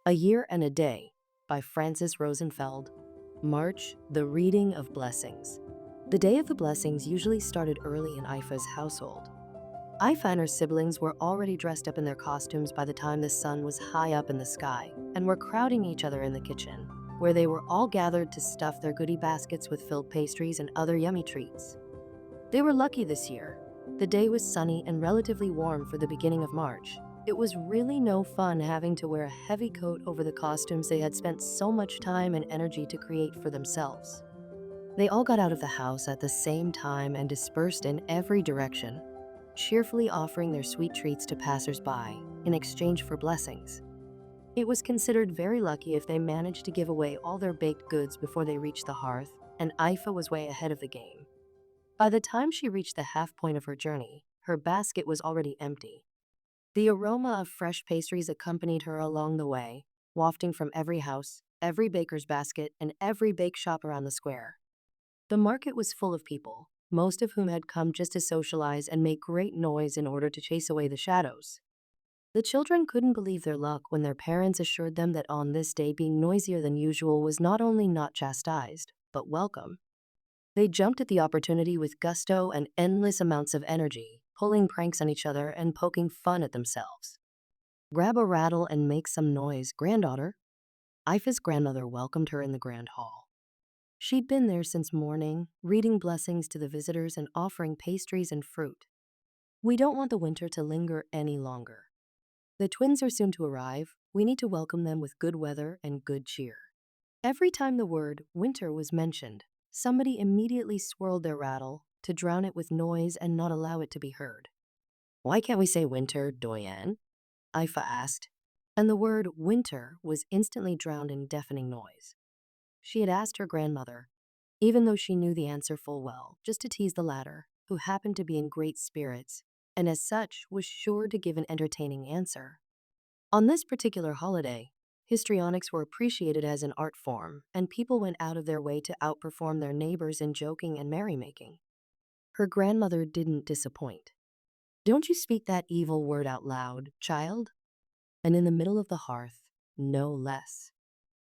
A Year and a Day by Francis Rosenfeld. March, the Reading of Blessings. The Day of the Blessings usually started early in Aifa's household. Aifa and her siblings were already dressed up in their costumes by the time the sun was high up in the sky and were crowding each other in the kitchen, where they were all gathered to stuff their goodie baskets with filled pastries and other yummy treats. They were lucky this year. The day was sunny and relatively warm for the beginning of March. It was really no fun having to wear a heavy coat over the costumes they had spent so much time and energy to create for themselves. They all got out of the house at the same time and dispersed in every direction, cheerfully offering their sweet treats to passers-by in exchange for blessings. It was considered very lucky if they managed to give away all their baked goods before they reached the hearth, and Aifa was way ahead of the game. By the time she reached the half point of her journey, her basket was already empty. The aroma of fresh pastries accompanied her along the way, wafting from every house, every baker's basket, and every bake shop around the square. The market was full of people, most of whom had come just to socialize and make great noise in order to chase away the shadows. The children couldn't believe their luck when their parents assured them that on this day being noisier than usual was not only not chastised, but welcome. They jumped at the opportunity with gusto and endless amounts of energy, pulling pranks on each other and poking fun at themselves. Grab a rattle and make some noise, granddaughter. Aifa's grandmother welcomed her in the grand hall. She'd been there since morning, reading blessings to the visitors and offering pastries and fruit. We don't want the winter to linger any longer. The twins are soon to arrive. We need to welcome them with good weather and good cheer. Every time the word winter was mentioned, somebody immediately swirled their rattle to drown it with noise and not allow it to be heard. Why can't we say winter, Doyen? Aifa asked, and the word winter was instantly drowned in deafening noise. She had asked her grandmother, even though she knew the answer full well, just to tease the latter, who happened to be in great spirits, and as such was sure to give an entertaining answer. On this particular holiday, histrionics were appreciated as an art form, and people went out of their way to outperform their neighbors in joking and merrymaking. Her grandmother didn't disappoint. Don't you speak that evil word out loud, child? And in the middle of the hearth, no less.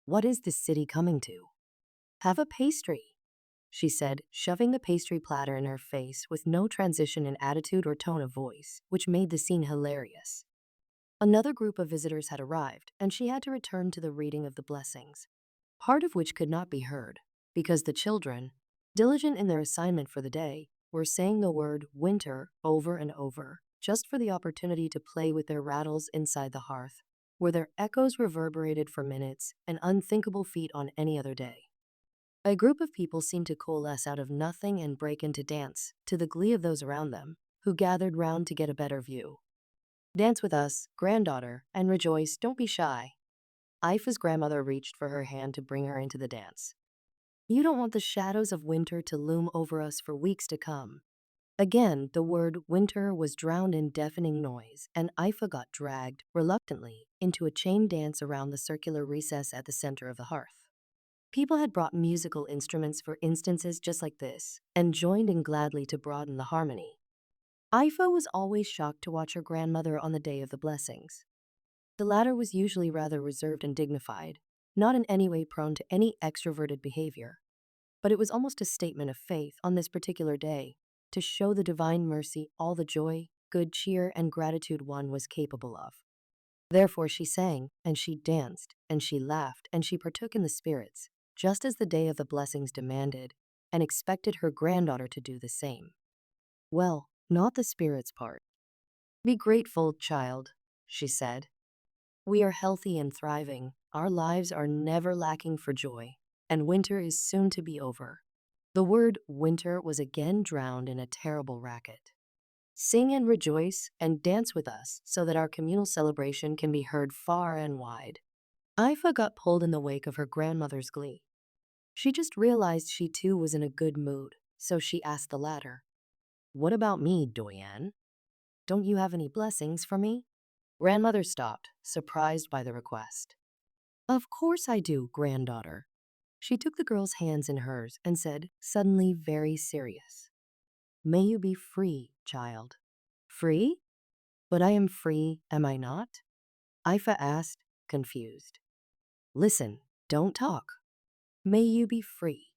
What is this city coming to? Have a pastry, she said, shoving the pastry platter in her face with no transition in attitude or tone of voice, which made the scene hilarious. Another group of visitors had arrived, and she had to return to the reading of the blessings, part of which could not be heard, because the children, diligent in their assignment for the day, were saying the word winter over and over, just for the opportunity to play with their rattles inside the hearth, where their echoes reverberated for minutes, an unthinkable feat on any other day. A group of people seemed to coalesce out of nothing and break into dance, to the glee of those around them, who gathered round to get a better view. Dance with us, granddaughter, and rejoice, don't be shy. Aifa's grandmother reached for her hand to bring her into the dance. You don't want the shadows of winter to loom over us for weeks to come. Again, the word winter was drowned in deafening noise, and Aifa got dragged, reluctantly, into a chain dance around the circular recess at the center of the hearth. People had brought musical instruments for instances just like this, and joined in gladly to broaden the harmony. Aifa was always shocked to watch her grandmother on the day of the blessings. The latter was usually rather reserved and dignified, not in any way prone to any extroverted behavior. But it was almost a statement of faith on this particular day to show the divine mercy all the joy, good cheer, and gratitude one was capable of. Therefore she sang, and she danced, and she laughed, and she partook in the spirits, just as the day of the blessings demanded, and expected her granddaughter to do the same. Well, not the spirits part. Be grateful, child, she said. We are healthy and thriving. Our lives are never lacking for joy, and winter is soon to be over. The word winter was again drowned in a terrible racket. Sing and rejoice and dance with us so that our communal celebration can be heard far and wide. Aifa got pulled in the wake of her grandmother's glee. She just realized she too was in a good mood, so she asked the latter, What about me, Doyen? Don't you have any blessings for me? Grandmother stopped, surprised by the request. Of course I do, granddaughter. She took the girl's hands in hers and said, suddenly very serious, May you be free, child. Free? But I am free, am I not? Aifa asked, confused. Listen, don't talk. May you be free.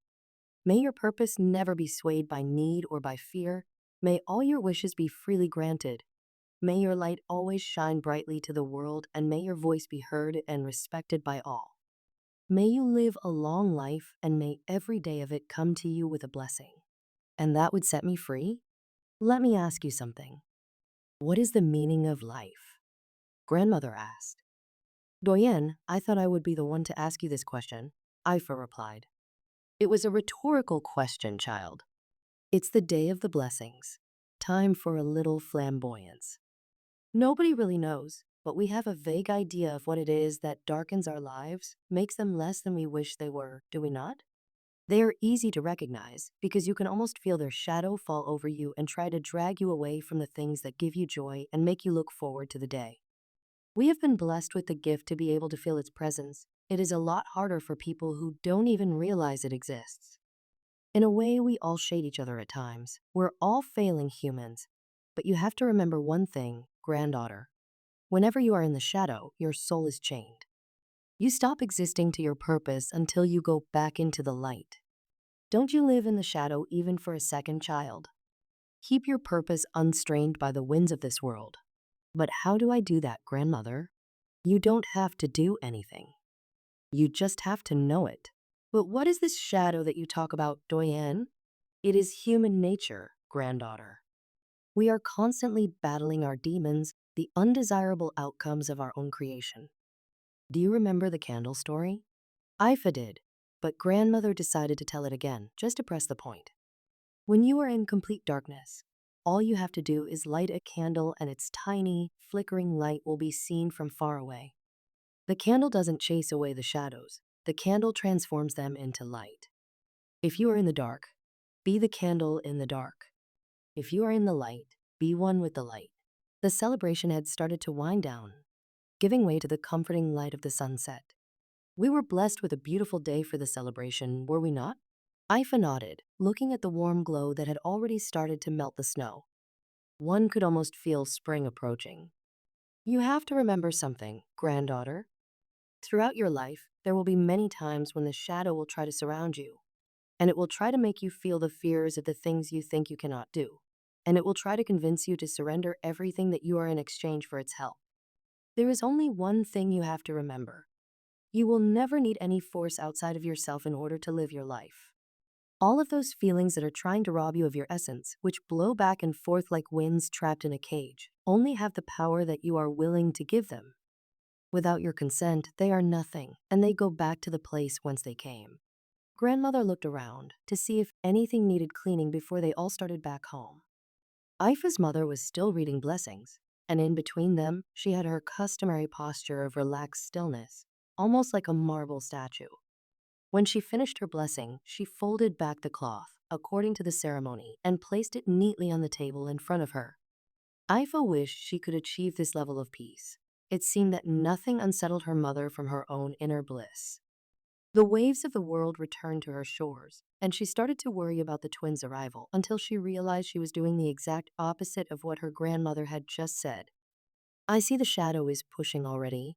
May your purpose never be swayed by need or by fear. May all your wishes be freely granted. May your light always shine brightly to the world, and may your voice be heard and respected by all. May you live a long life, and may every day of it come to you with a blessing. And that would set me free? Let me ask you something. What is the meaning of life? Grandmother asked. Doyen, I thought I would be the one to ask you this question, Aifa replied. It was a rhetorical question, child. It's the day of the blessings. Time for a little flamboyance. Nobody really knows, but we have a vague idea of what it is that darkens our lives, makes them less than we wish they were, do we not? They are easy to recognize because you can almost feel their shadow fall over you and try to drag you away from the things that give you joy and make you look forward to the day. We have been blessed with the gift to be able to feel its presence. It is a lot harder for people who don't even realize it exists. In a way, we all shade each other at times. We're all failing humans. But you have to remember one thing, granddaughter. Whenever you are in the shadow, your soul is chained. You stop existing to your purpose until you go back into the light. Don't you live in the shadow even for a second, child. Keep your purpose unstrained by the winds of this world. But how do I do that, grandmother? You don't have to do anything. You just have to know it. But what is this shadow that you talk about, Doyen? It is human nature, granddaughter. We are constantly battling our demons, the undesirable outcomes of our own creation. Do you remember the candle story? Aifa did, but grandmother decided to tell it again, just to press the point. When you are in complete darkness, all you have to do is light a candle and its tiny, flickering light will be seen from far away. The candle doesn't chase away the shadows. The candle transforms them into light. If you are in the dark, be the candle in the dark. If you are in the light, be one with the light. The celebration had started to wind down, giving way to the comforting light of the sunset. We were blessed with a beautiful day for the celebration, were we not? Aifa nodded, looking at the warm glow that had already started to melt the snow. One could almost feel spring approaching. You have to remember something, granddaughter. Throughout your life, there will be many times when the shadow will try to surround you, and it will try to make you feel the fears of the things you think you cannot do, and it will try to convince you to surrender everything that you are in exchange for its help. There is only one thing you have to remember. You will never need any force outside of yourself in order to live your life. All of those feelings that are trying to rob you of your essence, which blow back and forth like winds trapped in a cage, only have the power that you are willing to give them. Without your consent, they are nothing, and they go back to the place whence they came. Grandmother looked around to see if anything needed cleaning before they all started back home. Aifa's mother was still reading blessings, and in between them, she had her customary posture of relaxed stillness, almost like a marble statue. When she finished her blessing, she folded back the cloth, according to the ceremony, and placed it neatly on the table in front of her. Aifa wished she could achieve this level of peace. It seemed that nothing unsettled her mother from her own inner bliss. The waves of the world returned to her shores, and she started to worry about the twins' arrival until she realized she was doing the exact opposite of what her grandmother had just said. I see the shadow is pushing already.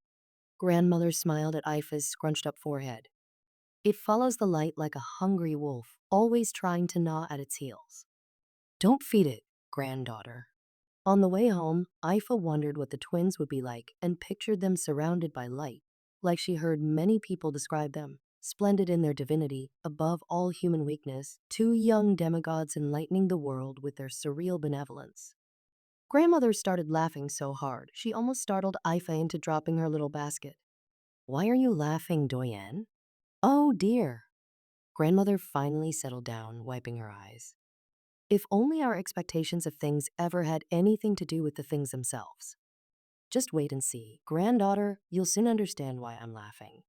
Grandmother smiled at Aifa's scrunched up forehead. It follows the light like a hungry wolf, always trying to gnaw at its heels. Don't feed it, granddaughter. On the way home, Aifa wondered what the twins would be like and pictured them surrounded by light, like she heard many people describe them, splendid in their divinity, above all human weakness, two young demigods enlightening the world with their surreal benevolence. Grandmother started laughing so hard, she almost startled Aifa into dropping her little basket. Why are you laughing, Doyen? Oh dear. Grandmother finally settled down, wiping her eyes. If only our expectations of things ever had anything to do with the things themselves. Just wait and see. Granddaughter, you'll soon understand why I'm laughing.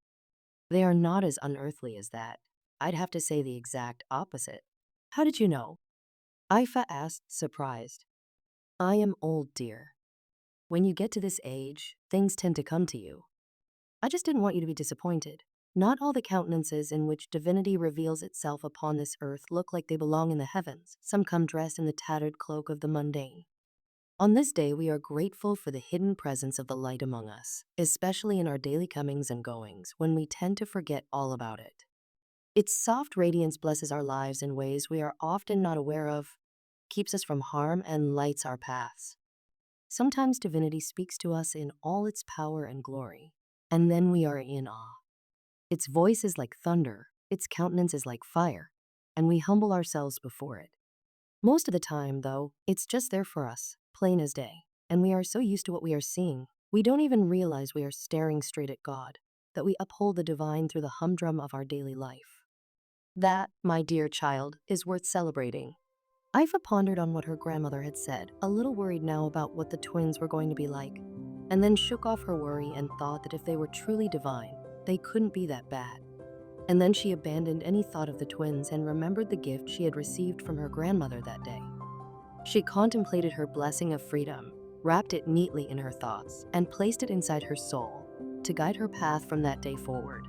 They are not as unearthly as that. I'd have to say the exact opposite. How did you know? Aifa asked, surprised. I am old, dear. When you get to this age, things tend to come to you. I just didn't want you to be disappointed. Not all the countenances in which divinity reveals itself upon this earth look like they belong in the heavens. Some come dressed in the tattered cloak of the mundane. On this day, we are grateful for the hidden presence of the light among us, especially in our daily comings and goings when we tend to forget all about it. Its soft radiance blesses our lives in ways we are often not aware of, keeps us from harm, and lights our paths. Sometimes divinity speaks to us in all its power and glory, and then we are in awe. Its voice is like thunder, its countenance is like fire, and we humble ourselves before it. Most of the time, though, it's just there for us, plain as day, and we are so used to what we are seeing, we don't even realize we are staring straight at God, that we uphold the divine through the humdrum of our daily life. That, my dear child, is worth celebrating. Aifa pondered on what her grandmother had said, a little worried now about what the twins were going to be like, and then shook off her worry and thought that if they were truly divine, they couldn't be that bad. And then she abandoned any thought of the twins and remembered the gift she had received from her grandmother that day. She contemplated her blessing of freedom, wrapped it neatly in her thoughts, and placed it inside her soul to guide her path from that day forward.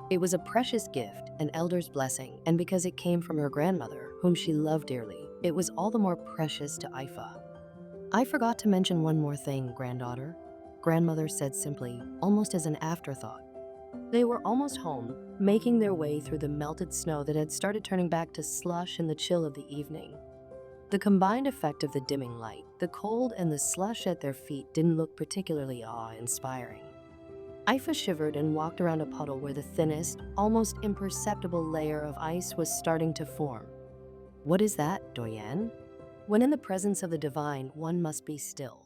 It was a precious gift, an elder's blessing, and because it came from her grandmother, whom she loved dearly, it was all the more precious to Aifa. I forgot to mention one more thing, granddaughter, grandmother said simply, almost as an afterthought. They were almost home, making their way through the melted snow that had started turning back to slush in the chill of the evening. The combined effect of the dimming light, the cold, and the slush at their feet didn't look particularly awe-inspiring. Aifa shivered and walked around a puddle where the thinnest, almost imperceptible layer of ice was starting to form. What is that, Doyen? When in the presence of the divine, one must be still.